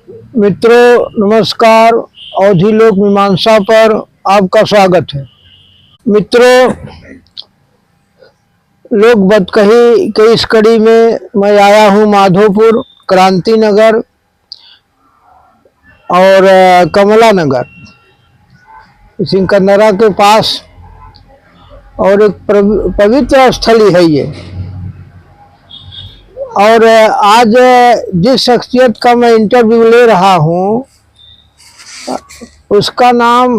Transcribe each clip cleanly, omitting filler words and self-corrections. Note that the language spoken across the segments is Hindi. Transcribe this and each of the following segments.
मित्रों नमस्कार। अवधि लोक मीमांसा पर आपका स्वागत है। मित्रों, लोक बतकही के इस कड़ी में मैं आया हूँ माधोपुर, क्रांति नगर और कमला नगर, सिंकंदरा के पास, और एक पवित्र स्थली है ये। और आज जिस शख्सियत का मैं इंटरव्यू ले रहा हूँ उसका नाम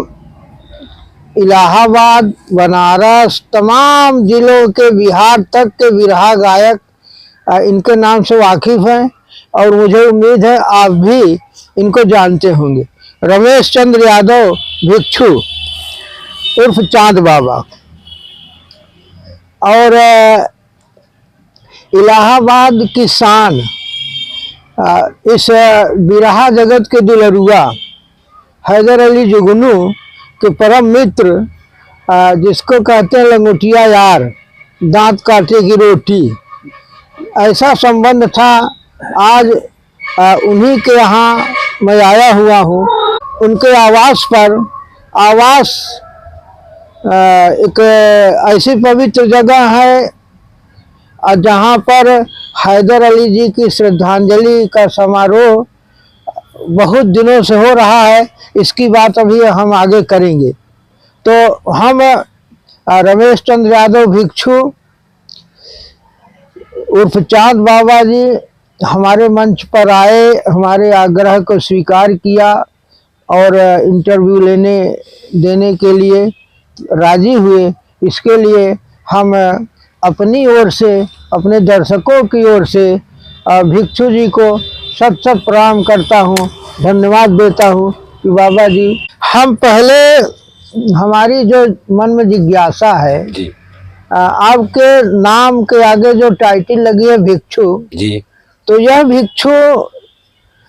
इलाहाबाद, बनारस, तमाम जिलों के, बिहार तक के बिरहा गायक इनके नाम से वाकिफ हैं और मुझे उम्मीद है आप भी इनको जानते होंगे। रमेश चंद्र यादव भिक्षु उर्फ चांद बाबा। और इलाहाबाद की शान, इस बिरहा जगत के दुलरुआ हैदर अली जुगनू के परम मित्र, जिसको कहते हैं लंगोटिया यार, दांत काटे की रोटी, ऐसा संबंध था। आज उन्हीं के यहाँ मैं आया हुआ हूँ। उनके आवास पर, आवास एक ऐसी पवित्र जगह है जहाँ पर हैदर अली जी की श्रद्धांजलि का समारोह बहुत दिनों से हो रहा है। इसकी बात अभी हम आगे करेंगे। तो हम रमेश चंद्र यादव भिक्षु उर्फ चांद बाबा जी हमारे मंच पर आए, हमारे आग्रह को स्वीकार किया और इंटरव्यू देने के लिए राजी हुए। इसके लिए हम अपनी ओर से, अपने दर्शकों की ओर से भिक्षु जी को सत सत प्रणाम करता हूँ, धन्यवाद देता हूँ कि बाबा जी, हम पहले, हमारी जो मन में जिज्ञासा है जी, आपके नाम के आगे जो टाइटल लगी है भिक्षु जी, तो यह भिक्षु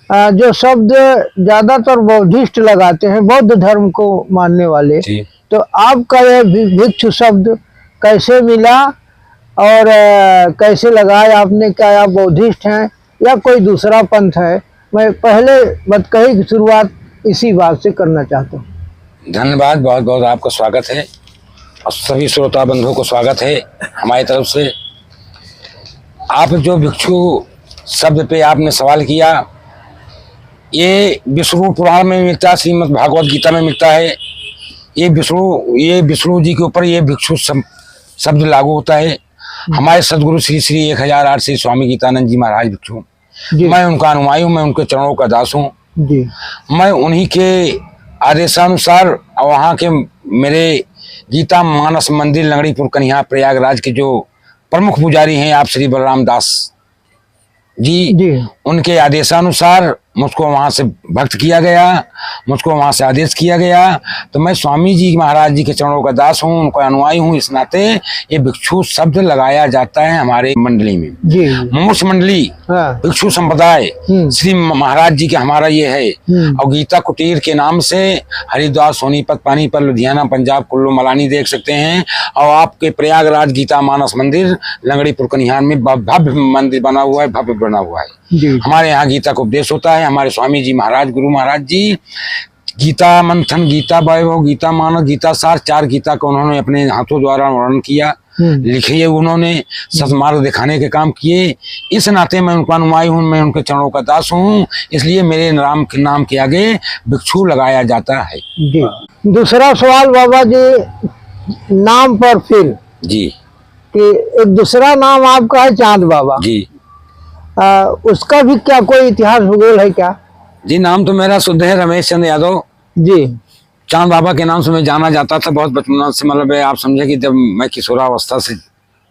जो शब्द ज्यादातर बौद्धिस्ट लगाते हैं, बौद्ध धर्म को मानने वाले, तो आपका यह भिक्षु शब्द कैसे मिला और कैसे लगाया आपने? क्या आप बौद्धिस्ट हैं या कोई दूसरा पंथ है? मैं पहले बतकही की शुरुआत इसी बात से करना चाहता हूँ। धन्यवाद, बहुत बहुत आपका स्वागत है और सभी श्रोता बंधुओं को स्वागत है हमारी तरफ से। आप जो भिक्षु शब्द पे आपने सवाल किया, ये विष्णु पुराण में मिलता है, श्रीमद् भागवत गीता में मिलता है। ये विष्णु जी के ऊपर ये भिक्षु शब्द लागू होता है। हमारे सदगुरु श्री श्री 1008 श्री स्वामी गीतानंद जी महाराज भिक्षु, मैं उनका अनुयायी हूँ, मैं उनके चरणों का दास हूँ। मैं उन्हीं के आदेशानुसार वहाँ के मेरे गीता मानस मंदिर लंगड़ीपुर कन्या प्रयागराज के जो प्रमुख पुजारी हैं आप श्री बलराम दास जी, उनके आदेशानुसार मुझको वहाँ से भक्त किया गया, मुझको वहाँ से आदेश किया गया। तो मैं स्वामी जी महाराज जी के चरणों का दास हूँ, उनका अनुयायी हूँ। इस नाते ये भिक्षु शब्द लगाया जाता है हमारे मंडली में। मुमुक्ष मंडली भिक्षु संप्रदाय श्री महाराज जी के हमारा ये है। और गीता कुटीर के नाम से हरिद्वार, सोनीपत, पानीपत, लुधियाना, पंजाब, कुल्लू मलानी देख सकते हैं। और आपके प्रयागराज गीता मानस मंदिर लंगड़ीपुर कन्हान में भव्य मंदिर बना हुआ है, भव्य बना हुआ है। हमारे यहाँ गीता का उपदेश होता है। हमारे स्वामी जी महाराज, गुरु महाराज जी गीता मंथन, गीता वैभव, गीता मानस, गीता सार, 4 गीता को उन्होंने अपने हाथों द्वारा वर्णन किया, लिखिए, उन्होंने सत्मार्ग दिखाने के काम किए। इस नाते मैं उनका अनुयायी हूँ, मैं उनके चरणों का दास हूँ, इसलिए मेरे नाम के आगे भिक्षु लगाया जाता है जी। दूसरा सवाल बाबा जी, नाम पर फिर जी, कि एक दूसरा नाम आपका है चांद बाबा जी, उसका भी क्या कोई इतिहास भूगोल है क्या? जी, नाम तो मेरा शुद्ध है रमेश चंद्र यादव जी। चांद बाबा के नाम से मैं जाना जाता था बहुत बचपन से। मतलब आप समझे कि जब मैं किशोरावस्था से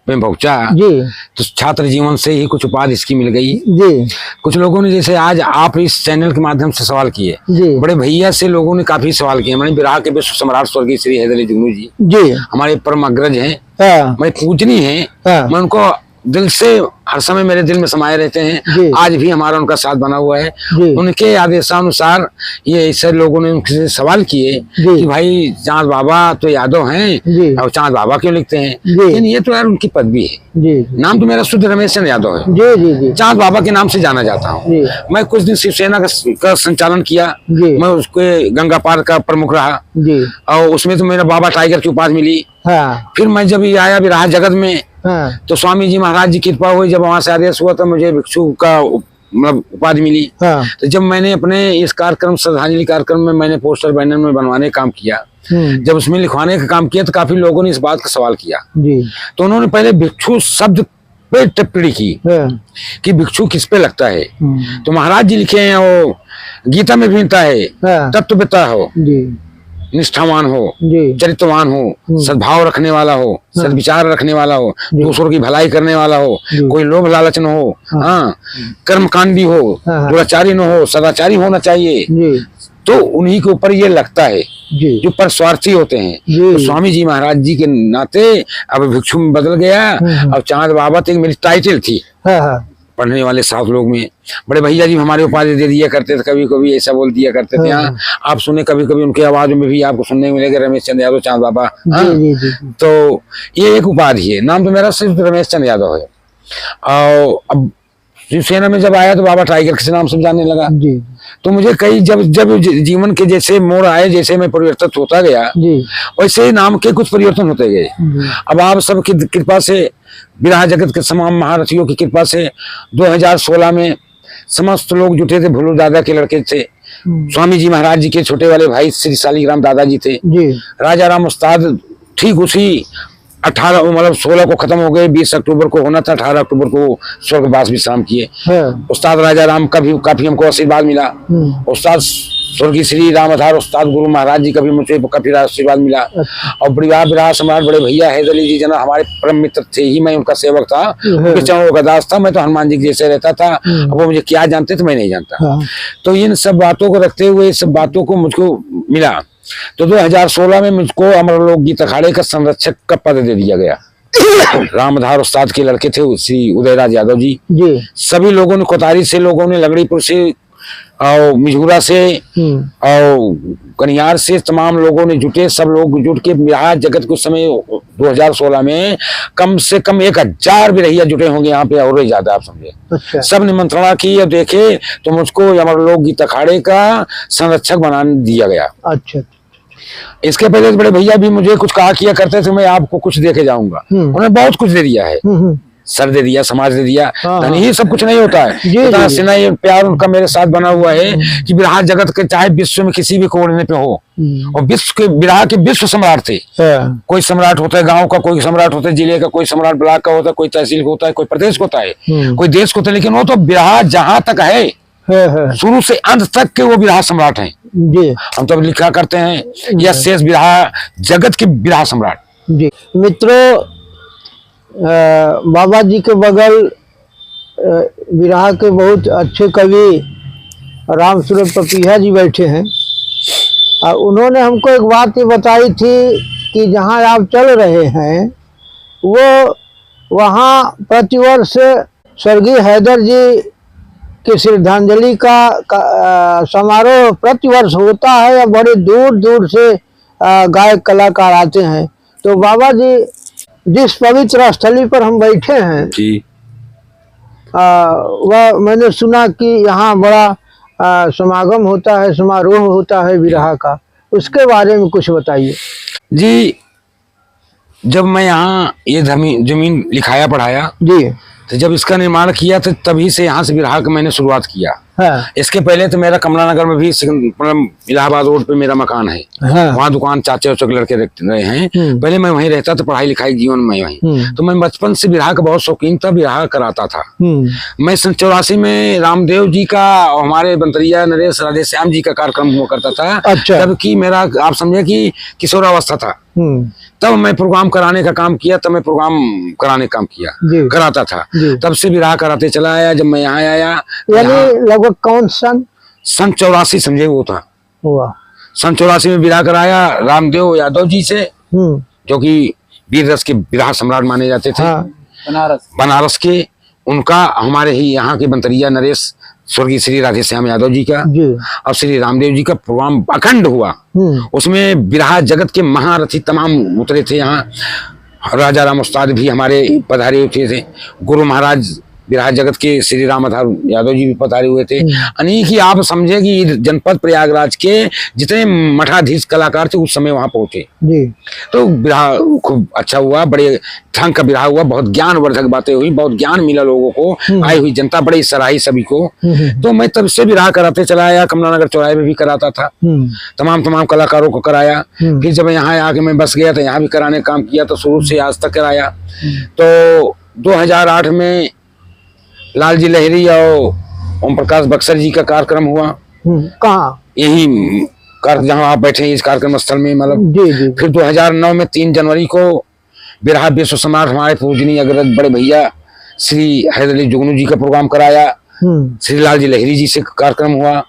में पहुंचा जी, तो छात्र जीवन से ही कुछ उपाधि इसकी मिल गई जी। कुछ लोगों ने, जैसे आज आप इस चैनल के माध्यम से सवाल किए, बड़े भैया से लोगों ने काफी सवाल किए। मैंने बिरहा के विश्व सम्राट स्वर्गीय श्री हैदर अली जुगनू जी हमारे परम अग्रज हैं, मैं पूजनी है, मैं उनको दिल से हर समय मेरे दिल में समाये रहते जी। हैं। आज भी हमारा उनका साथ बना हुआ है। जी। उनके आदेशानुसार ये ऐसे लोगों ने उनसे सवाल किए जी। कि भाई चांद बाबा तो यादव जी। हैं और चांद बाबा क्यों लिखते हैं? जी। लेकिन ये तो यार उनकी पदवी है। जी नाम तो मेरा शुद्ध रमेश चंद्र यादव है। जी जी जी चांद बाबा के नाम से जाना जाता हूँ। जी। मैं कुछ दिन शिवसेना का संचालन किया। जी। मैं उसके गंगा पार का प्रमुख रहा जी। और उसमें तो मेरा बाबा टाइगर की उपाधि मिली। हाँ फिर मैं जब ये आया विराह जगत में हाँ तो स्वामी जी महाराज जी की कृपा हुई। जब वहां से आदेश हुआ तो मुझे भिक्षु का मतलब उपाधि मिली। हाँ तो जब मैंने अपने इस कार्यक्रम श्रद्धांजलि कार्यक्रम में मैंने पोस्टर बैनर में बनवाने का काम किया, जब उसमें लिखवाने का काम किया तो काफी लोगों ने इस बात का सवाल किया। जी तो उन्होंने पहले भिक्षु शब्द पे टिप्पणी की हाँ कि भिक्षु किस पे लगता है। तो महाराज जी लिखे हैं वो गीता में भी है हाँ तत्ववेता हो, जी निष्ठावान हो, जी चरित्रवान हो, सद्भाव रखने वाला हो, सद्विचार रखने वाला हो, दूसरों की भलाई करने वाला हो, कोई लोभ लालच न हो, हाँ कर्मकांडी हो, हाँ। दुराचारी न हो, सदाचारी होना चाहिए। जी तो उन्हीं के ऊपर ये लगता है जी जो परस्वार्थी होते हैं। जी। तो स्वामी जी महाराज जी के नाते अब भिक्षु में बदल गया। अब चांद बाबा तो एक मेरी टाइटल थी। हाँ हाँ पढ़ने वाले साथ लोग में बड़े भैया जी हमारे उपाधि दे दिया करते थे, कभी कभी ऐसा बोल दिया करते थे। हाँ आप सुने कभी कभी उनके आवाज में भी आपको सुनने को मिलेगा रमेश चंद्र यादव चांद बाबा। हाँ जी जी तो ये एक उपाधि है। नाम तो मेरा सिर्फ रमेश चंद्र यादव है। और अब शिवसेना में जब आया तो बाबा टाइगर के नाम से जाने लगा। जी तो मुझे कई जब जब जीवन के जैसे मोड़ आए, जैसे मैं परिवर्तित होता गया जी वैसे ही नाम के कुछ परिवर्तन होते गए। अब आप सबकी कृपा से, विराह जगत के तमाम महारथियों की कृपा से 2016 में समस्त लोग जुटे थे। भुल्लू दादा के लड़के थे, स्वामी जी महाराज जी के छोटे वाले भाई श्री शालीग्राम दादाजी थे, जी राजा राम उस्ताद। ठीक उसी 18 मतलब 16 को खत्म हो गए, 20 अक्टूबर को होना था, 18 अक्टूबर को स्वर्गवास विश्राम किए। हाँ उस्ताद राजा राम का भी काफी हमको आशीर्वाद मिला। उस्ताद स्वर्गीय श्री रामाधार उस्ताद गुरु महाराज जी का भी मुझे काफी आशीर्वाद मिला। और विराह सम्राट बड़े भैया हैदर अली जी जना हमारे परम मित्र थे ही। मैं उनका सेवक था, उनके चरणों का दास था। मैं तो हनुमान जी के जैसे रहता था। अब वो मुझे क्या जानते थे मैं नहीं जानता। हाँ तो इन सब बातों को रखते हुए, सब बातों को मुझको मिला। तो 2016 में मुझको अमर लोक गीत अखाड़े का संरक्षक का पद दे दिया गया। रामधार उस्ताद के लड़के थे श्री उदयराज यादव जी। जी सभी लोगों ने, कोतारी से लोगों ने, लगड़ीपुर से और मिझूरा से और कनियार से तमाम लोगों ने जुटे। सब लोग जुट के विराह जगत के समय 2016 में कम से कम 1000 बिरहिया जुटे होंगे यहाँ पे, और ज्यादा आप समझे। अच्छा सब ने मंत्रणा की और देखे तो मुझको अमर लोक गीत अखाड़े का संरक्षक बना दिया गया। अच्छा इसके पहले बड़े भैया भी मुझे कुछ कहा किया करते थे, मैं आपको कुछ दे के जाऊंगा। उन्होंने बहुत कुछ दे दिया है। सर दे दिया, समाज दे दिया, धन ही सब कुछ नहीं होता है। इतना स्नेह प्यार उनका मेरे साथ बना हुआ है कि विराह जगत के चाहे विश्व में किसी भी कोने पे हो, और विश्व के विराह के विश्व सम्राट थे। कोई सम्राट होता है गांव का, कोई सम्राट होता है जिले का, कोई सम्राट ब्लॉक का होता है, कोई तहसील का होता है, कोई प्रदेश का होता है, कोई देश का होता है। लेकिन वो तो विराह जहां तक है शुरू से अंत तक के वो विराह सम्राट हैं। जी हम तो लिखा करते हैं यह शेष विराह जगत के विराह सम्राट। जी मित्रों, बाबा जी के बगल विराह के बहुत अच्छे कवि राम सूरत पपीहा जी बैठे हैं। और उन्होंने हमको एक बात ये बताई थी कि जहाँ आप चल रहे हैं वो वहाँ प्रतिवर्ष स्वर्गीय हैदर जी की श्रद्धांजलि का समारोह प्रतिवर्ष होता है, या बड़े दूर दूर से गायक कलाकार आते हैं। तो बाबा जी जिस पवित्र स्थली पर हम बैठे हैं जी, वह मैंने सुना कि यहाँ बड़ा समागम होता है, समारोह होता है विराह का। उसके बारे में कुछ बताइए जी। जब मैं यहाँ ये जमीन लिखाया पढ़ाया जी, तो जब इसका निर्माण किया तो तभी से यहाँ से विराह का मैंने शुरुआत किया। हाँ इसके पहले तो मेरा कमला नगर में भी इलाहाबाद रोड पे मेरा मकान है। हाँ वहाँ दुकान चाचे उचे लड़के रहे हैं। पहले मैं वहीं रहता था, पढ़ाई लिखाई जीवन में वहीं। तो मैं बचपन से विराह का बहुत शौकीन था, विराह कराता था। मैं 84 में रामदेव जी का और हमारे बंतरिया नरेश राधे श्याम जी का कार्यक्रम हुआ करता था। अच्छा। तब मेरा आप समझे कि किशोरावस्था था। तब मैं प्रोग्राम कराने का काम किया, तब मैं प्रोग्राम कराने का काम किया कराता था। तब से विराह कराते चला आया। जब मैं यहाँ आया, यानी लगभग कौन सन 84 समझे वो था हुआ। 84 में विराह कराया रामदेव यादव जी से, जो कि वीर रस के विराह सम्राट माने जाते थे। बनारस के, उनका हमारे ही यहाँ के बंतरिया नरेश स्वर्गीय श्री राधे श्याम यादव जी का जी। और श्री रामदेव जी का प्रोग्राम अखंड हुआ। उसमें बिरहा जगत के महारथी तमाम उतरे थे। यहाँ राजा राम उस्ताद भी हमारे पधारे हुए थे, गुरु महाराज बिरहा जगत के श्री राम आधार यादव जी भी पधारे हुए थे। अनेक ही आप समझे कि जनपद प्रयागराज के जितने मठाधीश कलाकार थे उस समय वहां पहुंचे जी। तो बिरहा खूब अच्छा हुआ, बड़े ढंग का बिरहा हुआ, बहुत ज्ञानवर्धक बातें हुई, बहुत ज्ञान मिला लोगों को, आई हुई जनता बड़ी सराही सभी को। तो मैं तब से बिरहा कराते चला आया, कमलानगर चौराहे में भी कराता था, तमाम कलाकारों को कराया। फिर जब यहाँ आके मैं बस गया तो यहाँ भी कराने का काम किया, तो शुरू से आज तक कराया। तो 2008 में लालजी लहरी और ओम प्रकाश बक्सर जी का कार्यक्रम हुआ। कहाँ? यही जहाँ आप बैठे हैं इस कार्यक्रम स्थल में, मतलब। फिर 2009 में 3 जनवरी को बिरहा विश्व सम्राट हमारे पूजनीय अग्रज बड़े भैया श्री हैदर अली जुगनू जी का प्रोग्राम कराया। श्री लालजी लहरी जी से कार्यक्रम हुआ।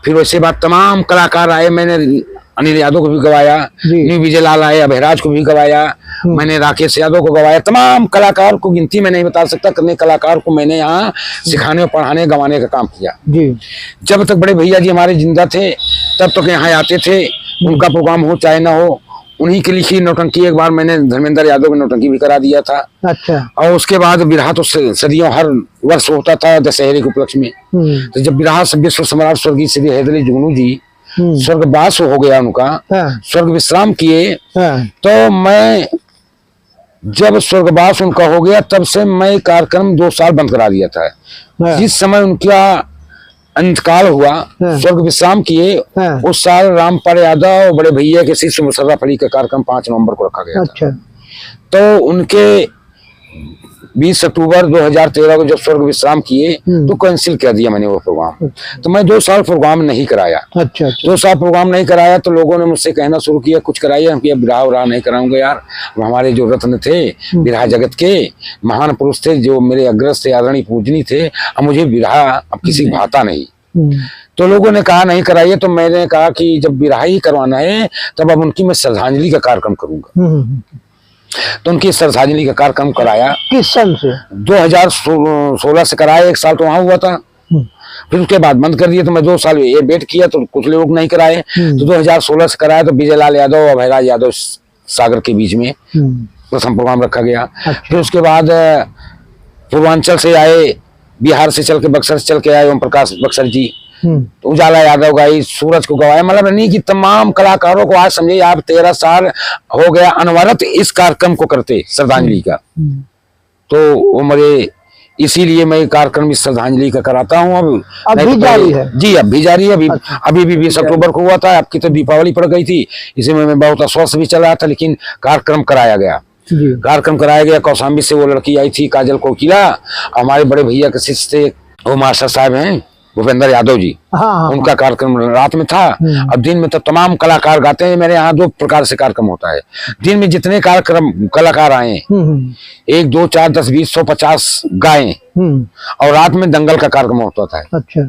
फिर वैसे बाद तमाम कलाकार आए, मैंने अनिल यादव को भी गवाया, न्यू विजय लाल आए, अभयराज को भी गवाया, मैंने राकेश यादव को गवाया। तमाम कलाकार को गिनती मैं नहीं बता सकता, कितने कलाकार को मैंने यहाँ सिखाने और पढ़ाने गवाने का काम किया। जब तक बड़े भैया जी हमारे जिंदा थे तब तक यहाँ आते थे, उनका प्रोग्राम हो चाहे ना हो, उन्हीं की लिखी नौटंकी एक बार मैंने धर्मेंद्र यादव की नौटंकी भी करा दिया था। अच्छा। और उसके बाद बिरहा तो सदियों हर वर्ष होता था दशहरे के उपलक्ष्य में। तो जब बिरहा विश्व सम्राट स्वर्गीय श्री हैदर अली जुगनू जी स्वर्गवास हो गया, उनका स्वर्ग विश्राम किए, तो मैं जब स्वर्गवास उनका हो गया तब से मैं कार्यक्रम 2 साल बंद करा दिया था। जिस समय उनका अंतकाल हुआ, स्वर्ग विश्राम किए, उस साल रामपाल यादव और बड़े भैया के शिष्य मुशर्रफ अली का कार्यक्रम 5 नवंबर को रखा गया था। तो उनके 20 अक्टूबर 2013 को जब स्वर्ग विश्राम किए तो कैंसिल कर दिया मैंने वो प्रोग्राम। तो मैं 2 साल प्रोग्राम नहीं कराया। 2 साल प्रोग्राम नहीं कराया तो लोगों ने मुझसे कहना शुरू किया कुछ कराइए। हम किया बिरहा उरहा नहीं कराऊंगा यार, हमारे जो रत्न थे बिरहा जगत के महान पुरुष थे, जो मेरे अग्रज थे, आदरणीय पूजनी थे, अब मुझे बिरहा अब किसी को भाता नहीं। तो लोगों ने कहा नहीं कराइए, तो मैंने कहा कि जब बिरहा ही करवाना है तब अब उनकी मैं श्रद्धांजलि का कार्यक्रम करूंगा। तो उनकी श्रद्धांजलि का कार्यक्रम कराया। किस सन से? 2016 से कराया, 1 साल तो वहां हुआ था, फिर उसके बाद बंद कर दिया। तो मैं 2 साल ये वेट किया तो कुछ लोग नहीं कराए, तो 2016 से कराया। तो विजय लाल यादव और अभयराज यादव सागर के बीच में प्रथम प्रोग्राम रखा गया। फिर उसके बाद पूर्वांचल से आए, बिहार से चल के बक्सर से चल के आए ओम प्रकाश बक्सर जी, तो उजाला यादव गाई, सूरज को गवाया। मतलब नहीं कि तमाम कलाकारों को आज समझिए आप 13 साल हो गया अनवरत इस कार्यक्रम को करते श्रद्धांजलि का। तो वो मेरे इसीलिए मैं कार्यक्रम इस श्रद्धांजलि का कराता हूँ। अब भी जारी है जी, अब भी जारी है। अभी भी 20 अक्टूबर को हुआ था, आपकी तो दीपावली पड़ गई थी, इसी में मैं बहुत अस्वस्थ भी चल रहा था, लेकिन कार्यक्रम कराया गया। कौशाम्बी से वो लड़की आई थी काजल कोकिला, हमारे बड़े भैया के शिष्य थे, वो मास्टर साहब हैं भूपेंद्र यादव जी। उनका कार्यक्रम रात में था। अब दिन में तो तमाम कलाकार गाते हैं। मेरे यहाँ 2 प्रकार से कार्यक्रम होता है। दिन में जितने कलाकार आए, 1, 2, 4, 10, 20, 100, 50 गाएं, और रात में दंगल का कार्यक्रम होता था। अच्छा,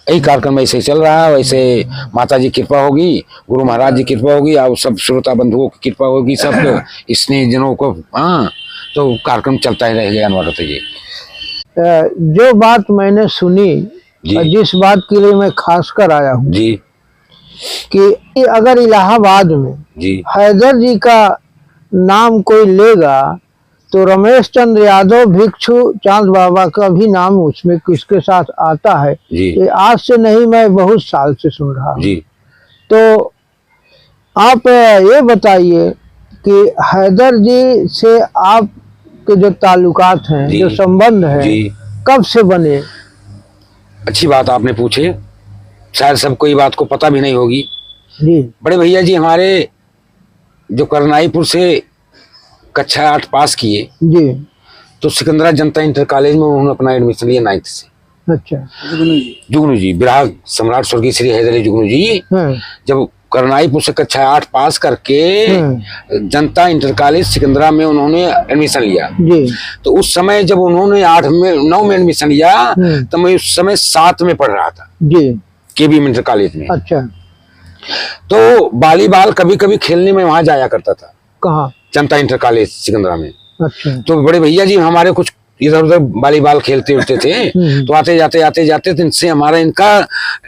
यही कार्यक्रम ऐसे चल रहा है। वैसे माता जी कृपा होगी, गुरु महाराज जी कृपा होगी, और सब श्रोता बंधुओं की कृपा होगी, सब स्नेह जनों को। हाँ, तो कार्यक्रम चलता ही रहेगा अनवरत। ये जो बात मैंने सुनी, जिस बात के लिए मैं खास कर आया हूँ जी, कि अगर इलाहाबाद में जी हैदर जी का नाम कोई लेगा तो रमेश चंद्र यादव भिक्षु चांद बाबा का भी नाम उसमें किसके साथ आता है। ये आज से नहीं, मैं बहुत साल से सुन रहा हूँ। तो आप ये बताइए कि हैदर जी से आप के जो ताल्लुकात हैं, जो संबंध है, कब से बने? अच्छी बात आपने पूछे, शायद सबको ये बात को पता भी नहीं होगी जी। बड़े भैया जी हमारे जो करनाईपुर से कक्षा 8 पास किए जी, तो सिकंदरा जनता इंटर कॉलेज में उन्होंने अपना एडमिशन लिया 9th से। अच्छा, जुगनू जी बिरहा सम्राट स्वर्गीय श्री हैदर अली जुगनू जी जब करनाईपुर से कक्षा 8 पास करके जनता इंटर कॉलेज सिकंदरा में उन्होंने एडमिशन लिया जी। तो उस समय जब उन्होंने 9 में एडमिशन लिया तो मैं उस समय 7 में पढ़ रहा था जी, केबी इंटर कॉलेज में। अच्छा, तो वॉलीबॉल कभी कभी खेलने में वहां जाया करता था। कहाँ? जनता इंटर कॉलेज सिकंदरा में। अच्छा। तो बड़े भैया जी हमारे कुछ इधर उधर वॉलीबॉल खेलते उठते थे, तो आते जाते तो इनसे हमारा इनका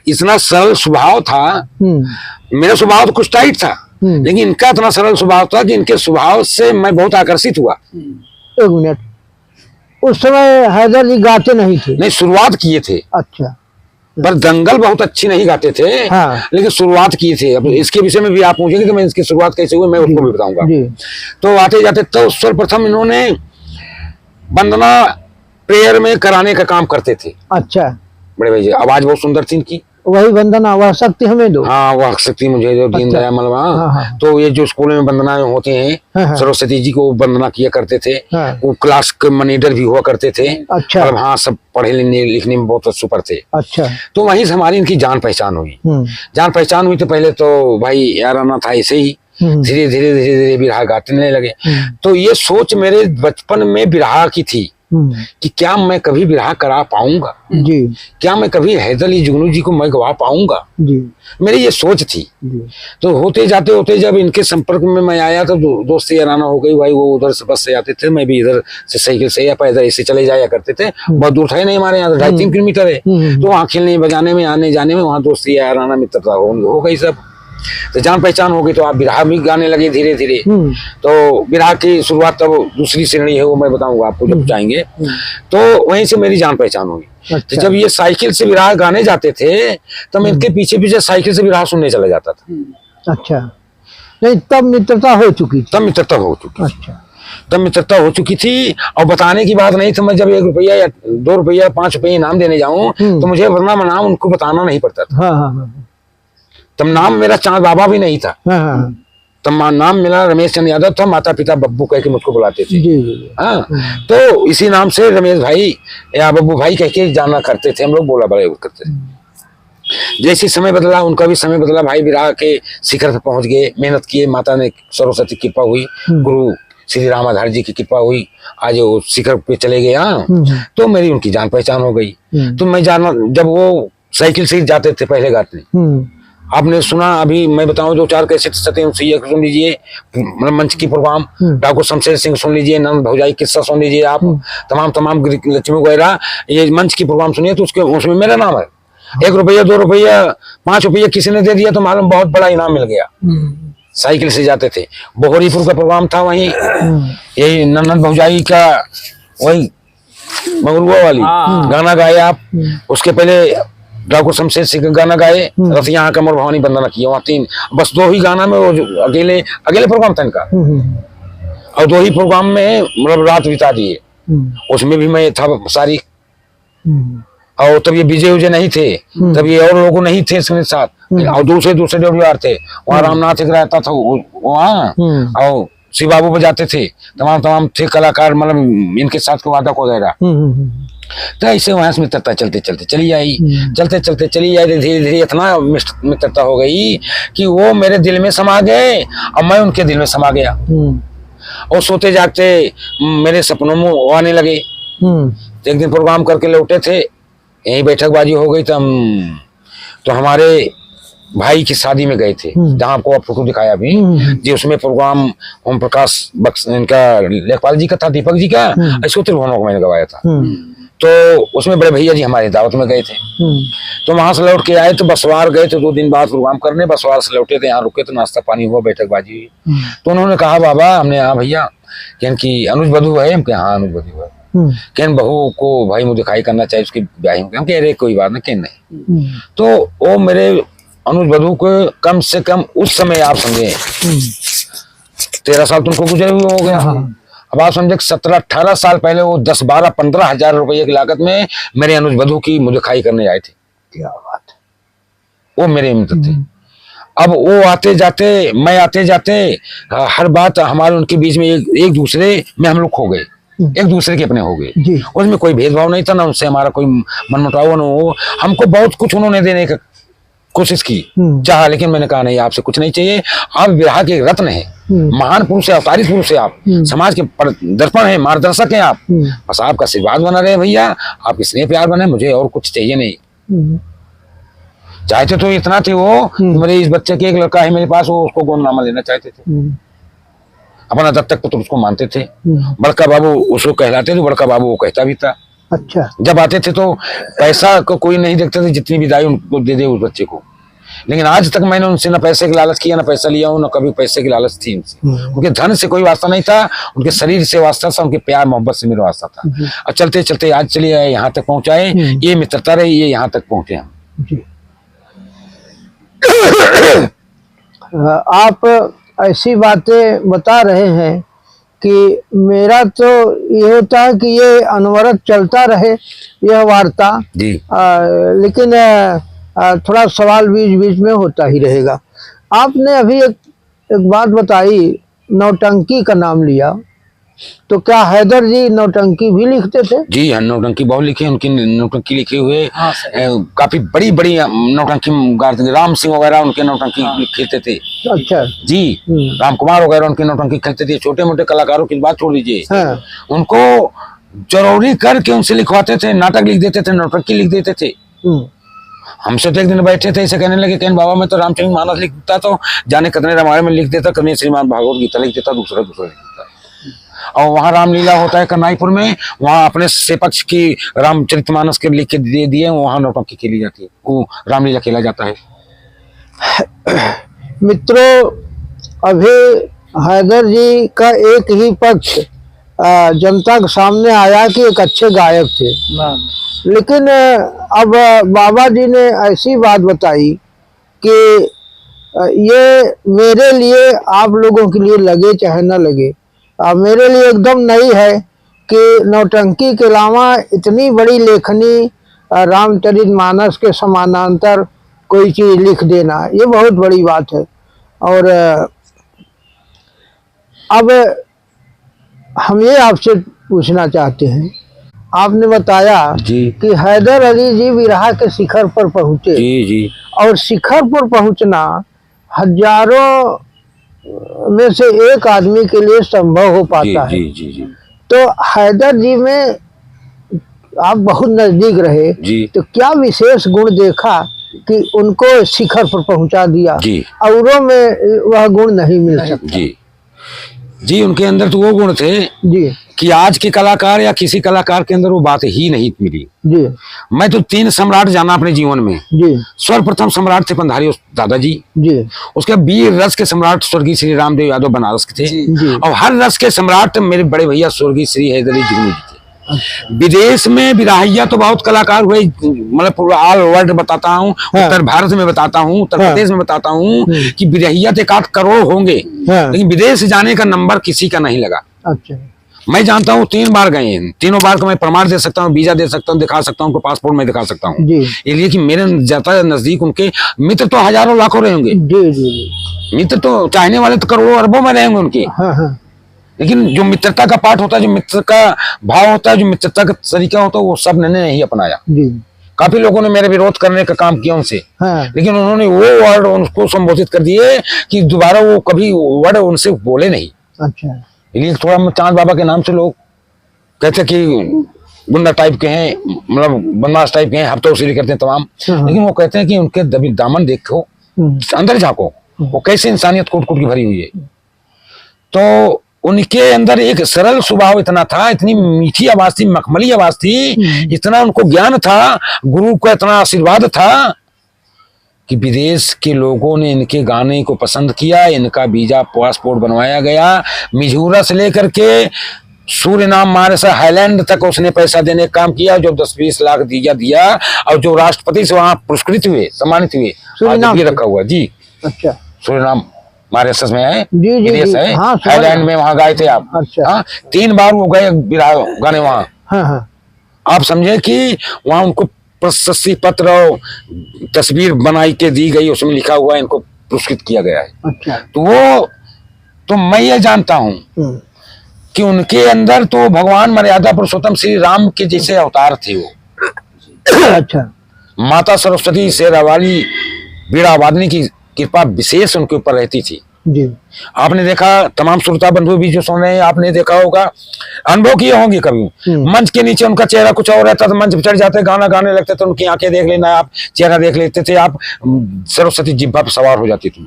इतना सरल स्वभाव था। मेरा स्वभाव तो कुछ टाइट था, लेकिन इनका इतना सरल स्वभाव था कि इनके स्वभाव से मैं बहुत आकर्षित हुआ। एक मिनट, उस समय हैदर जी गाते नहीं थे? नहीं, शुरुआत किए थे। अच्छा। पर दंगल बहुत अच्छी नहीं गाते थे। हाँ। लेकिन शुरुआत की थी। अब इसके विषय में भी आप पूछेंगे तो मैं इसकी शुरुआत कैसे हुई मैं उसको भी बताऊंगा। तो आते जाते तो सर्वप्रथम इन्होंने वंदना प्रेयर में कराने का काम करते थे। अच्छा। बड़े भाई जी आवाज बहुत सुंदर थी इनकी। वही वंदना, वह शक्ति हमें दो। हाँ, वह शक्ति मुझे जो दीन अच्छा। दया मलवा। हाँ। तो ये जो स्कूल में वंदना होते हैं, हाँ। सरस्वती जी को वंदना किया करते थे। हाँ। वो क्लास के मैनेजर भी हुआ करते थे। अच्छा। मतलब हाँ, सब पढ़े लिखने में बहुत सुपर थे। अच्छा। तो वहीं से हमारी इनकी जान पहचान हुई। जान पहचान हुई तो पहले तो भाई याराना था ऐसे ही, धीरे धीरे बिरहा गाने लगे। तो ये सोच मेरे बचपन में बिरहा की थी कि क्या मैं कभी बिरहा करा पाऊंगा जी, क्या मैं कभी हैदर अली जुगनू जी को मैं गवा पाऊंगा जी। मेरी ये सोच थी जी। तो होते जाते जब इनके संपर्क में मैं आया तो दोस्ती याराना हो गई। भाई वो उधर से बस से आते थे, मैं भी इधर से साइकिल से या पैदल ऐसे चले जाया करते थे। बहुत दूर था नहीं, हमारे यहाँ 2.5-3 किलोमीटर है। तो वहाँ खेलने बजाने में आने जाने में वहाँ दोस्ती याराना मित्रता हो गई सब। तो जान पहचान हो गई तो आप बिरहा भी गाने लगे धीरे धीरे। तो बिरहा की शुरुआत तब दूसरी श्रेणी है, वो मैं बताऊंगा आपको जब चाहेंगे। तो वहीं से मेरी जान पहचान हुई। अच्छा। तो जब ये साइकिल से बिरहा गाने जाते थे तो मैं इनके पीछे पीछे साइकिल से बिरहा सुनने चला जाता था। अच्छा। नहीं, तब मित्रता हो चुकी थी? तब मित्रता हो चुकी। अच्छा। तब मित्रता हो चुकी थी। और बताने की बात नहीं थी, मैं जब 1 रुपया या 2 रुपया 5 रुपये इनाम देने जाऊं तो मुझे वरना नाम उनको बताना नहीं पड़ता था। हाँ। तब नाम मेरा चांद बाबा भी नहीं था। हाँ। तब नाम मेरा रमेश चंद्र यादव था। माता पिता बब्बू कह के मुझको बुलाते थे। जी। हाँ, तो इसी नाम से रमेश भाई या बब्बू भाई कह के जाना करते थे हम लोग, बोला बड़े करते थे। जैसे समय बदला उनका भी समय बदला। भाई बिरहा के शिखर पर पहुंच गए, मेहनत किए, माता ने सरस्वती की कृपा हुई, गुरु श्री राम आधार जी की कृपा हुई, आज वो शिखर पे चले गए। हाँ, तो मेरी उनकी जान पहचान हो गई। तो मैं जाना, जब वो साइकिल से जाते थे पहले गाते, आपने सुना अभी मैं बताऊं 2-4 कैसेट सुन लीजिए, मंच की प्रोग्राम, डॉक्टर शमशेर सिंह सुन लीजिए, नंद भौजाई किस्सा सुन लीजिए आप, तमाम लक्ष्मी वगैरह ये मंच की प्रोग्राम सुनिए तो उसमें मेरा नाम है। 1 रुपया 2 रुपया 5 रुपया किसी ने दे दिया तो मालूम बहुत बड़ा इनाम मिल गया। साइकिल से जाते थे। बोहरीपुर का प्रोग्राम था, वहीं यही नंद भौजाई का वही मंगरुआ वाली गाना गाए आप। उसके पहले डॉक्टर शमशेर सिंह का गाना गाए, रसिया यहाँ कमर भवानी वंदना किए। वहाँ 3 बस 2 ही गाना में वो अकेले प्रोग्राम था इनका। और 2 ही प्रोग्राम में मतलब रात बिता दिए। उसमें भी मैं था सारी। और तब ये विजय नहीं थे, तब ये और लोगों नहीं थे इसके साथ, और दूसरे डब्ल्यूआर थे। वहाँ रामनाथ एक रहता था वहाँ, और शिव बाबू बजाते थे। तमाम थे कलाकार, मतलब इनके साथ को वादक वगैरह। तो ऐसे वहां से मित्रता चलते चली आई। धीरे धीरे इतना मित्रता हो गई कि वो मेरे दिल में समा गए और मैं उनके दिल में समा गया। और सोते जागते मेरे सपनों में आने लगे। एक दिन प्रोग्राम करके लौटे थे, यही बैठकबाजी हो गई। तो हमारे भाई की शादी में गए थे, जहाँ आपको फोटो दिखाया भी जी। उसमें प्रोग्राम ओम प्रकाश इनका लेखपाल जी का था, दीपक जी का, ऐसे त्रिभुवनों को मैंने गवाया था। तो उसमें बड़े भैया जी हमारी दावत में गए थे। तो वहां से लौट के आए तो बसवार गए थे 2 दिन बाद प्रोग्राम करने। बसवार से लौटे थे, यहाँ रुके तो नाश्ता पानी हुआ, बैठकबाजी हुई। तो उन्होंने कहा बाबा, हमने हाँ भैया कहन की अनुज बधू है, हम हाँ अनुज बधू है, कहन बहू को भाई मुझे दिखाई करना चाहिए, उसकी ब्याह हम कह रहे कोई बात नहीं। तो वो मेरे अनुज बधू को कम से कम उस समय आप समझे 13 साल तुमको गुजरे हुए हो गया। अब आप समझे 17-18 साल पहले वो 10-12-15 हजार रुपये की लागत में मेरे अनुज बधू की मुझे खाई करने आए थे। क्या बात, वो मेरे मित्र थे। अब वो आते जाते हर बात हमारे उनके बीच में एक दूसरे में हम लोग खो गए, एक दूसरे के अपने हो गए। उसमें कोई भेदभाव नहीं था, ना उनसे हमारा कोई मनमुटाव न हो। हमको बहुत कुछ उन्होंने देने का कोशिश की चाहा, लेकिन मैंने कहा नहीं, आपसे कुछ नहीं चाहिए। आप विरहा के रत्न है, महान पुरुष है, अवतारित पुरुष है, आप समाज के दर्पण है, मार्गदर्शक हैं आप। बस आपका आशीर्वाद बना रहे भैया, आपके स्नेह प्यार बने, मुझे और कुछ चाहिए नहीं। चाहते तो इतना थे वो, मेरे इस बच्चे के एक लड़का है मेरे पास, वो उसको गुमनामा लेना चाहते थे। अपना दत्तक पुत्र उसको मानते थे। बड़का बाबू उसको कहलाते थे, बड़का बाबू वो कहता भी था। अच्छा। जब आते थे तो पैसा को कोई नहीं देखते थे, जितनी विदाई उनको दे दे उस बच्चे को। लेकिन आज तक मैंने उनसे न पैसे की लालच किया, न पैसा लिया हूं, न कभी पैसे की लालच थी उनसे। उनके धन से कोई वास्ता नहीं था, उनके शरीर से वास्ता था, उनके प्यार मोहब्बत से मेरा वास्ता था। और चलते चलते आज चलिए आए, यहाँ तक पहुंचाए, ये मित्रता रही, ये यहाँ तक पहुंचे हम। जी। आप ऐसी बातें बता रहे हैं कि मेरा तो ये होता है कि ये अनवरत चलता रहे यह वार्ता जी। लेकिन थोड़ा सवाल बीच बीच में होता ही रहेगा। आपने अभी एक बात बताई, नौटंकी का नाम लिया, तो क्या हैदर जी नौटंकी भी लिखते थे? जी हाँ, नौटंकी बहुत लिखे, उनकी नौटंकी लिखे हुए काफी बड़ी बड़ी नौटंकी, राम सिंह वगैरह उनके नौटंकी खेलते थे। अच्छा जी। राम कुमार वगैरह उनके नौटंकी खेलते थे। छोटे मोटे कलाकारों की बात छोड़ दीजिए, हाँ। उनको जरूरी करके उनसे लिखवाते थे, नाटक लिख देते थे, नौटंकी लिख देते थे। हमसे तो एक दिन बैठे थे, ऐसे कहने लगे कहन बाबा मैं तो रामचरित मानस लिख देता, तो जाने कितने रामायण में लिख देता, कितने श्रीमद् भागवत गीता लिख देता, दूसरा लिख देता। और वहाँ रामलीला होता है कन्हाईपुर में, वहाँ अपने से पक्ष की रामचरितमानस के लिख के दे दिए, वहाँ नौटंकी खेली जाती है, वो रामलीला खेला जाता है। मित्रों, अभी हैदर जी का एक ही पक्ष जनता के सामने आया कि एक अच्छे गायक थे, लेकिन अब बाबा जी ने ऐसी बात बताई कि ये मेरे लिए, आप लोगों के लिए लगे चाहे न लगे, मेरे लिए एकदम नई है कि नौटंकी के अलावा इतनी बड़ी लेखनी रामचरितमानस के समानांतर कोई चीज लिख देना, ये बहुत बड़ी बात है। और अब हम ये आपसे पूछना चाहते हैं, आपने बताया जी कि हैदर अली जी विरहा के शिखर पर पहुंचे। जी जी। और शिखर पर पहुंचना हजारों में से एक आदमी के लिए संभव हो पाता है। जी जी जी। तो हैदर जी में आप बहुत नजदीक रहे जी। तो क्या विशेष गुण देखा कि उनको शिखर पर पहुंचा दिया? जी। औरों में वह गुण नहीं मिल सकता। जी जी। उनके अंदर तो वो गुण थे जी कि आज के कलाकार या किसी कलाकार के अंदर वो बात ही नहीं मिली। जी। मैं तो 3 सम्राट जाना अपने जीवन में। जी। सर्वप्रथम सम्राट थे पंधारी दादाजी। जी। उसके वीर रस के सम्राट स्वर्गीय श्री रामदेव यादव बनारस के थे। जी। और हर रस के सम्राट मेरे बड़े भैया स्वर्गीय श्री हैदर जी थे। विदेश में विराहिया तो बहुत कलाकार हुए, मतलब पूरा ऑल वर्ल्ड बताता हूँ, उत्तर भारत में बताता हूँ, उत्तर प्रदेश में बताता हूँ कि विराहिया तो 1-8 करोड़ होंगे, लेकिन विदेश जाने का नंबर किसी का नहीं लगा। अच्छा। मैं जानता हूँ 3 बार गए हैं, तीनों बार का मैं प्रमाण दे सकता हूँ, वीजा दे सकता हूँ, दिखा सकता हूँ, उनको पासपोर्ट में दिखा सकता हूँ। इसलिए कि मेरे ज्यादा नजदीक उनके मित्र तो हजारों लाखों रहे होंगे। जी जी। मित्र तो चाहने वाले तो करोड़ों अरबों में रहेंगे उनके। लेकिन जो मित्रता का पाठ होता है, जो मित्र का भाव होता है, जो मित्रता का तरीका होता है, वो सब ने नहीं अपनाया। काफी लोगों ने मेरे विरोध करने का काम किया उनसे, लेकिन उन्होंने वो वर्ड उनको संबोधित कर दिए कि दोबारा वो कभी वर्ड उनसे बोले नहीं। अच्छा। इसलिए थोड़ा चांद बाबा के नाम से लोग कहते कि गुंडा टाइप के हैं, मतलब बदमाश टाइप के हैं, हफ्तों करते हैं तमाम। लेकिन वो कहते हैं कि उनके दामन देखो, अंदर झांको, वो कैसे इंसानियत कूट कूट की भरी हुई है। तो उनके अंदर एक सरल स्वभाव इतना था, इतनी मीठी आवाज थी, मखमली आवाज थी, इतना उनको ज्ञान था, गुरु का इतना आशीर्वाद था कि विदेश के लोगों ने इनके गाने को पसंद किया। इनका वीजा पासपोर्ट बनवाया गया, मिजूरा से लेकर के सूर्य नाम मारे से हाईलैंड तक उसने पैसा देने का काम किया। जो 10-20 लाख दिया, और जो राष्ट्रपति से वहां पुरस्कृत हुए, सम्मानित हुए, आज रखा हुआ। जी। अच्छा। सूर्य नाम मॉरिशस में है, विदेश है, हाईलैंड में, वहां गए थे आप। अच्छा। हाँ, 3 बार वो गए गाने वहां। हाँ। आप समझे कि वहां उनको प्रशस्ति पत्र और तस्वीर बनाई के दी गई, उसमें लिखा हुआ है इनको पुरस्कृत किया गया है। अच्छा। तो वो तो मैं ये जानता हूं कि उनके अंदर तो भगवान मर्यादा पुरुषोत्तम श्री राम के जैसे अवतार थे वो। अच्छा। माता सरस्वती शेरावाली बीड़ा वादनी की कृपा विशेष उनके ऊपर रहती थी। जी। आपने देखा, तमाम श्रोता बंधु भी जो सुन रहे हैं, आपने देखा होगा, अनुभव किए होंगे कभी, मंच के नीचे उनका चेहरा कुछ और रहता था, मंच पर चढ़ जाते, गाना गाने लगते थे, उनकी आंखें देख लेना, आप चेहरा देख लेते थे, आप सरस्वती जिह्वा पर सवार हो जाती थी।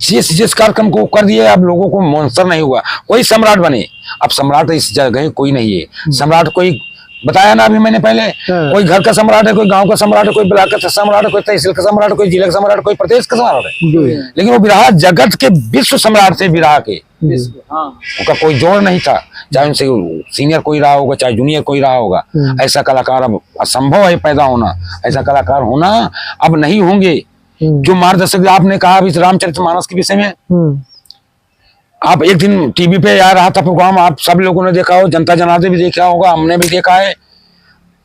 जिस जिस कार्यक्रम को कर दिए, अब लोगों को मुनसर नहीं हुआ। कोई सम्राट बने, अब सम्राट इस जगह कोई नहीं है। सम्राट कोई बताया ना अभी मैंने पहले, कोई घर का सम्राट है, कोई गांव का सम्राट है, कोई ब्लॉक का सम्राट है, कोई तहसील का सम्राट है, कोई जिला का सम्राट है, कोई प्रदेश का सम्राट है। लेकिन वो बिरहा जगत के विश्व सम्राट थे बिरहा के। उनका कोई जोड़ नहीं था, चाहे उनसे सीनियर कोई रहा होगा, चाहे जूनियर कोई रहा होगा। ऐसा कलाकार अब असंभव है पैदा होना, ऐसा कलाकार होना अब नहीं होंगे। जो मार्गदर्शक आपने कहा अभी रामचरितमानस के विषय में, आप एक दिन टीवी पे आ रहा था प्रोग्राम, आप सब लोगों ने देखा हो, जनता जनार्दन भी देखा होगा, हमने भी देखा है।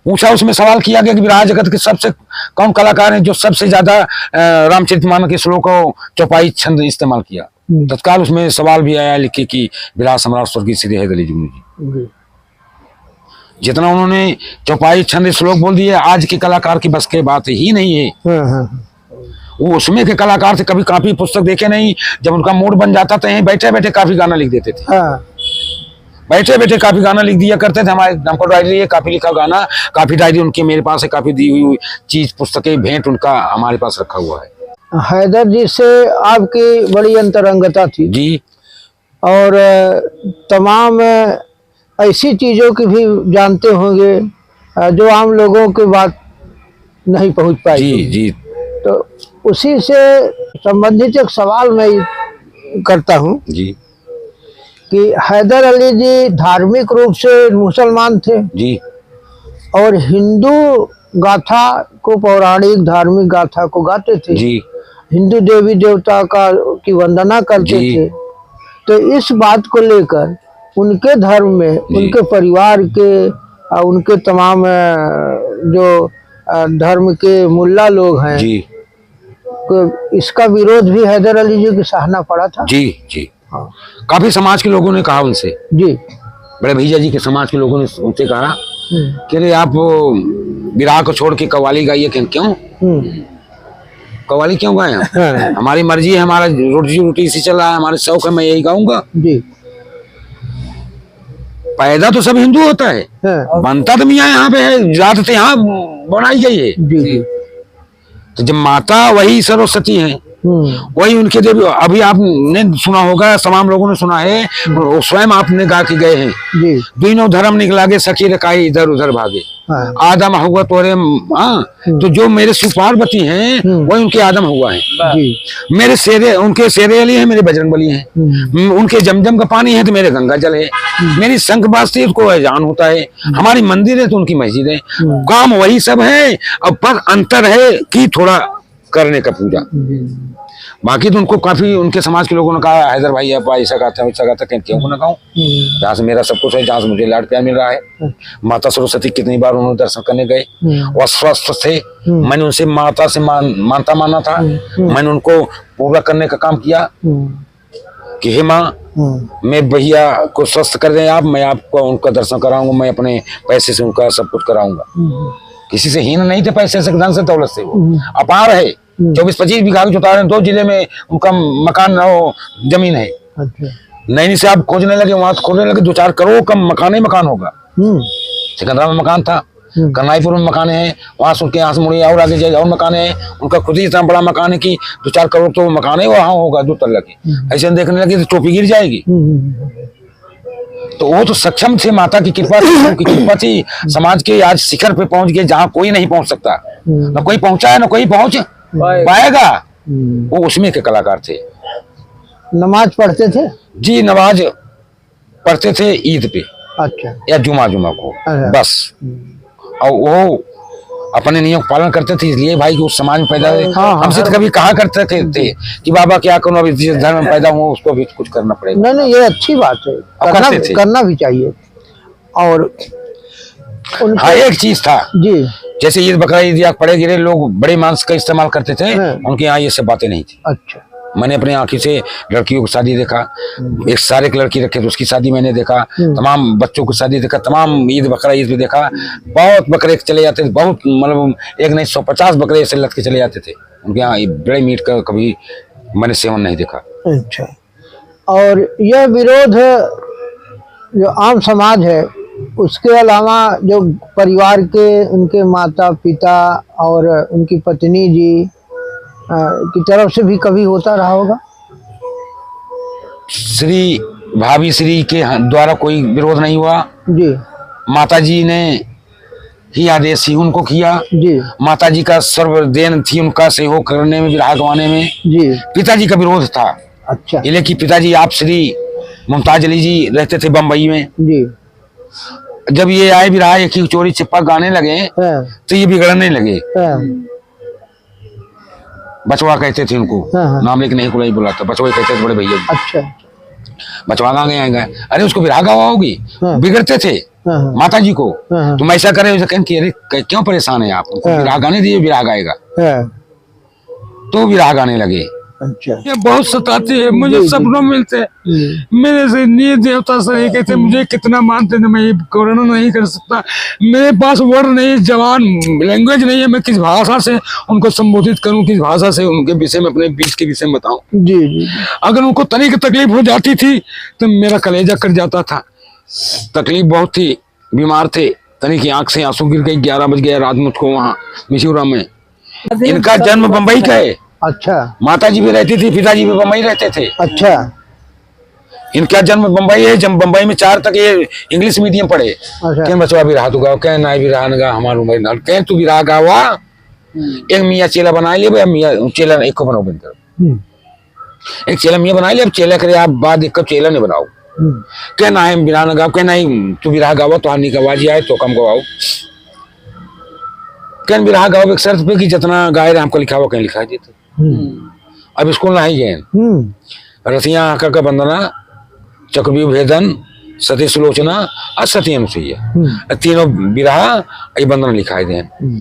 पूछा, उसमें सवाल किया गया कि बिरहा जगत के सबसे कौन कलाकार हैं जो सबसे ज्यादा रामचरितमानस के श्लोक को चौपाई छंद इस्तेमाल किया। तत्काल उसमें सवाल भी आया लिखे कि बिरहा सम्राट स्वर्गीय श्री हैदर अली जुगनू जी। जितना उन्होंने चौपाई छंद श्लोक बोल दिए, आज के कलाकार की बस के बात ही नहीं है। वो उसमें के कलाकार थे, कभी काफी पुस्तक देखे नहीं। जब उनका मूड बन जाता था यहीं बैठे बैठे काफी गाना लिख देते थे। बैठे बैठे काफी गाना लिख दिया करते थे। हमारे हमको डायरी है, काफी लिखा गाना, काफी डायरी उनके मेरे पास है, काफी दी हुई चीज पुस्तकें भेंट उनका हमारे पास रखा हुआ है। हैदर जी से आपकी बड़ी अंतरंगता थी जी, और तमाम ऐसी चीजों की भी जानते होंगे जो आम लोगों की बात नहीं पहुंच पाई। जी जी। तो उसी से संबंधित एक सवाल मैं करता हूं जी कि हैदर अली जी धार्मिक रूप से मुसलमान थे जी, और हिंदू गाथा को, पौराणिक धार्मिक गाथा को गाते थे जी, हिंदू देवी देवता का की वंदना करते थे। तो इस बात को लेकर उनके धर्म में, उनके परिवार के, उनके तमाम जो धर्म के मुल्ला लोग हैं जी, इसका विरोध भी हैदर अली जी की सहना पड़ा था। जी जी। हाँ। काफी समाज के लोगों ने कहा उनसे, जी, बड़े भैया जी के समाज के लोगों ने उनसे कहा कि अरे आप बिरहा को छोड़ के कव्वाली गाइए। क्यों कव्वाली क्यों गाए? हाँ। हमारी मर्जी है, हमारा रोटी इसी चल रहा है, हमारे शौक है, मैं यही गाऊंगा। जी। पैदा तो सब हिंदू होता है, हाँ। बनता तो मियाँ यहाँ पे है, जात तो यहाँ बनाई गई है। जी। तो जब माता वही सरस्वती है, वही उनके देवी। अभी आपने सुना होगा, तमाम लोगों ने सुना है, स्वयं आपने गा के गए हैं, जी। तीनों धर्म निकलागे सखी रकाई इधर उधर भागे। हाँ। आदम हुआ तोरे। हाँ, तो जो मेरे सुपार्वती हैं वही उनके आदम हुआ है। जी। मेरे शेरे, उनके शेरे अली है, मेरे बजरंग बली हैं। उनके जमजम का पानी है तो मेरे गंगा जल है। मेरी शंख बाजती है तो कोई अजान होता है। हमारी मंदिर है तो उनकी मस्जिद है। काम वही सब है, अब पर अंतर है कि थोड़ा करने का पूजा। बाकी तो उनको काफी उनके समाज के लोगों ने कहा, हैदर भाई आप ऐसा गाते हैं, वैसा गाते हैं, क्यों ना गाऊं? जहाँ से मेरा सब कुछ है, जहाँ से मुझे लाड प्यार मिल रहा है। माता सरस्वती कितनी बार उन्होंने दर्शन करने गए, वो स्वस्थ थे। मैंने उनसे माता से मानता माना था। मैंने उनको पूरा करने का काम किया कि हे माँ, मैं भैया को स्वस्थ कर दें आप, मैं आपको उनका दर्शन कराऊंगा, मैं अपने पैसे से उनका सब कुछ कराऊंगा। किसी से हीन नहीं थे, पैसे से, धन से, दौलत से। वो अपार है। 24-25 बीघा की जुतार, 2 जिले में उनका मकान जमीन है। नैनी से आप खोजने लगे, वहां खोजने लगे, 2-4 करोड़ का मकान ही मकान होगा। सिकंदरा में मकान था, कन्हाईपुर में मकान है, वहां से उनके यहाँ से मुड़िया और आगे जाए और मकान है। उनका खुद ही इतना बड़ा मकान है कि 2-4 करोड़ तो मकान है, वहां होगा 2 तल्ला के। ऐसे देखने लगे तो टोपी गिर जाएगी। तो वो तो सक्षम थे, माता की कृपा थी, उनकी कृपा थी। समाज के आज शिखर पे पहुंच गए जहाँ कोई नहीं पहुंच सकता। न कोई पहुंचा है, न कोई पहुंच पाएगा। वो उसमें के कलाकार थे। नमाज पढ़ते थे? जी, नमाज पढ़ते थे ईद पे। अच्छा। या जुमा को, बस। और वो अपने नियम पालन करते थे, इसलिए भाई कि उस समाज में पैदा हुए। हमसे तो कभी कहा करते थे कि बाबा क्या करूं, अभी जिस धर्म में पैदा हुआ उसको भी कुछ करना पड़ेगा। नहीं, ये अच्छी बात है, करना भी चाहिए। और हाँ, एक चीज था जी, जैसे ईद बकरा ईद या पड़े गिरे लोग बड़े मांस का इस्तेमाल करते थे, उनके यहाँ ये सब बातें नहीं थी। अच्छा। मैंने अपनी आंखों से लड़कियों की शादी देखा, एक सारे एक लड़की रखे तो उसकी शादी मैंने देखा, तमाम बच्चों की शादी देखा, तमाम ईद बकरा ईद पे देखा। बहुत बकरे चले जाते थे, बहुत, मतलब एक नहीं 150 बकरे ऐसे लद के चले जाते थे। उनके यहाँ बड़े मीट का कभी मैंने सेवन नहीं देखा। अच्छा। और यह विरोध जो आम समाज है, उसके अलावा जो परिवार के उनके माता पिता और उनकी पत्नी जी की तरफ से भी कभी होता रहा होगा? श्री भाभी श्री के द्वारा कोई विरोध नहीं हुआ। जी माता जी ने ही आदेश ही उनको किया। जी माता जी का सर्वदेन थी उनका सहयोग करने में, विराह गवाने में। जी। पिताजी का विरोध था, अच्छा इसलिए कि पिताजी आप श्री मुमताज अली जी रहते थे बम्बई में। जी। जब ये आए विराह एक ही चोरी चिप्पा गाने लगे हाँ, तो ये बिगड़ने लगे। हाँ, बचवा कहते थे उनको, हाँ। नाम लेके नहीं कोई बुलाता, बचवा कहते थे बड़े भैया जी। अच्छा। बचवा गा गए, अरे उसको विराह गवाओगी, हाँ। बिगड़ते थे हाँ, हाँ, माता जी को। हाँ, तुम ऐसा करे कि अरे क्यों परेशान है आप, उनको हाँ। विराह गाने दिए, विराह गाएगा। हाँ, तो विराह गाने लगे। अच्छा। ये बहुत सताती है मुझे, जी, जी। सपनों में मिलते हैं मेरे से नीर देवता से ये कहते मुझे कितना मानते थे, मैं ये वर्णन नहीं कर सकता, मेरे पास वर्ड नहीं, जवान लैंग्वेज नहीं है, मैं किस भाषा से उनको संबोधित करूं, किस भाषा से उनके विषय में, अपने बीच के विषय में बताऊं। जी जी। अगर उनको तनिक तकलीफ हो जाती थी तो मेरा कलेजा कट जाता था। तकलीफ बहुत थी, बीमार थे, तनिक की आंख से आंसू गिर गई। 11 बज गया रात मुझको वहाँ मिशोरा में। इनका जन्म बम्बई का है। अच्छा माता जी भी रहती थी, पिताजी भी बम्बई रहते थे। अच्छा। इनका जन्म बम्बई है। जब बम्बई में 4 तक ये इंग्लिश मीडियम पढ़े। अच्छा। क्या बचवा विराह तू गाओ, क्या ना विराह न गा हमारू भाई नाल, क्या तू विराह गावा। एक मियाँ चेला बना लिया भाई, मियाँ चेला एक को बनाओ बनकर, एक चेला मियाँ बना लिया। अब चेला करे आप बाद एक कब चेला ने बनाओ, क्या ना है विराह न गाओ, क्या नहीं तू विराह गावा तो हानि का आवाज आए तो कम गवाओ। क्या विराह गाओ एक शर्त पे कि जितना गाय रहे हमको लिखा हुआ कहीं लिखा देते। अब स्कूल ना ही गए। रसिया आंका का बंदना, चक्रव्यूह भेदन, सती सुलोचना और सती अनुसुईया, तीनों विराह ये बंदना लिखाए दें।